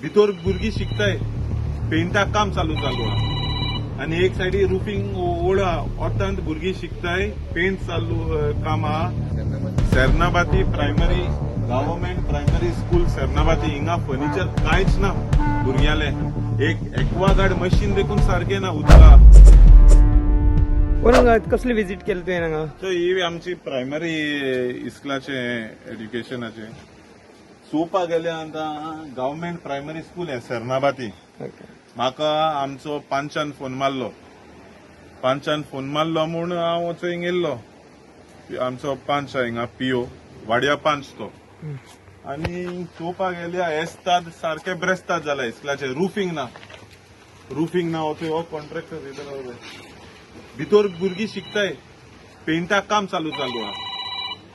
भितर भुरगीं शिकताय पेंटा काम चालू आहा आणि एक सायडी रुफिंग ओढ ओतांत भुरगीं शिकताय पेंट चालू काम आहा सेर्नाबाती primary government primary school Sernabatim हिंगा फर्निचर कांयच ना भुरग्याले एक एक्वागार्ड मशीन देखून सारखे ना उदका कोण कसले विजिट केले तुवें हांगा सो ही आमची प्रायमरी इस्कुलाचे एड्युकेशनाचे चोवपाक गेले आतां गव्हर्नमेंट प्रायमरी स्कूल हे सेर्नाबाती म्हाका आमचो पांचान फोन मारलो म्हूण हांव थंय गेल्लो आमचो पांच हिंगा पीओ वाड्या पांच तो आनी चोवपाक गेल्या एस्ताद सारखे ब्रेस्ताद जाला इस्कुलाचे रुफिंग ना थंय हो कॉन्ट्रॅक्टर भितर भुरगीं शिकताय पेंटा काम चालू आहा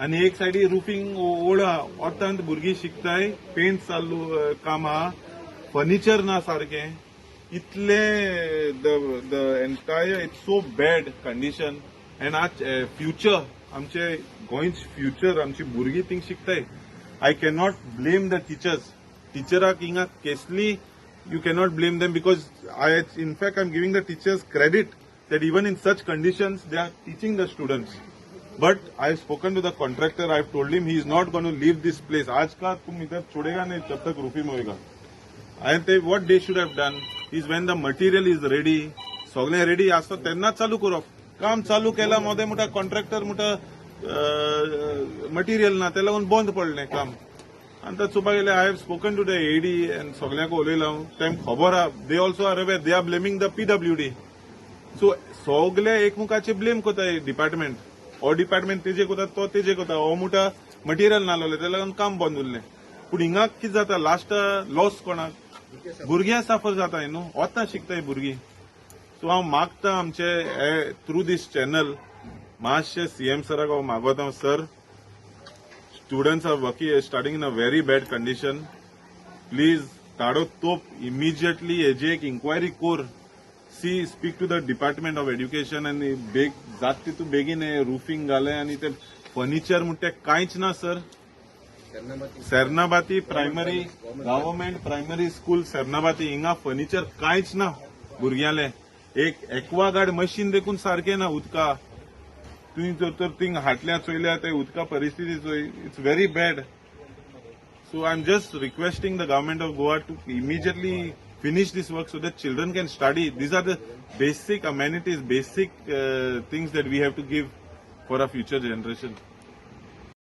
आणि एक सायडी रुफिंग ओढ ओतांत भुरगीं शिकताय पेंट चालू काम आहा फर्निचर ना सारखे इतले the entire it's so bad condition and आज फ्युचर आमचे गोंयच फ्युचर आमची भुरगीं थिंग शिकताय आय कॅनॉट ब्लेम द टिचराक हिंगा केसली you cannot blame them because in fact I am giving the teachers credit that even in such conditions they are teaching the students. But I have spoken to the contractor. I have told him he is not going to leave this place. आज का तुम इधर छोड़ेगा नहीं जब तक roofing होएगा. And they, what they should have done is when the material is ready, सगळे ready असतो त्यांना चालू करप. काम चालू केला मोठे मोठा कॉन्ट्रॅक्टर मोठा मटेरियल ना त्याला लागून बंद पडले काम. आणि तर चुपा गेले I have spoken to the AD and सगळ्यांक उलयला तेम खबर आहा दे also are aware they are blaming the PWD. So सगळे एकमुखाचे ब्लेम कोताय डिपार्टमेंट हो डिपार्टमेंट तेजे कोता तो तेजे कोता हो मोठा मटेरियल नासलोले त्याला लागून काम बंद उरलें पूण हिंगा कितें जाता लास्ट लॉस कोणाक भुरग्यां सफर जाताय न्हू वता शिकताय भुरगीं सो हांव मागता आमचे थ्रू दीस चॅनल मातशे सीएम सराक हांव मागोता sir students are working starting in a very bad condition please ताडो तोप इमिजिएटली हेजी एक इन्क्वायरी कोर speak to the Department of Education and जात तितू बेगीन रुफिंग घाले आणि ते फर्निचर म्हणते कांयच ना sir Sernabatim primary government primary school Sernabatim हिंगा फर्निचर कांयच ना भुरग्याले एक एक्वागार्ड मशीन देखून सारखे ना उदका तुवें तर थिंग हाटल्या चोयल्या ते उदका परिस्थिती चोय it's very bad so I am just requesting the government of Goa to immediately finish this work so that children can study. These are the basic amenities, basic things that we have to give for our future generation.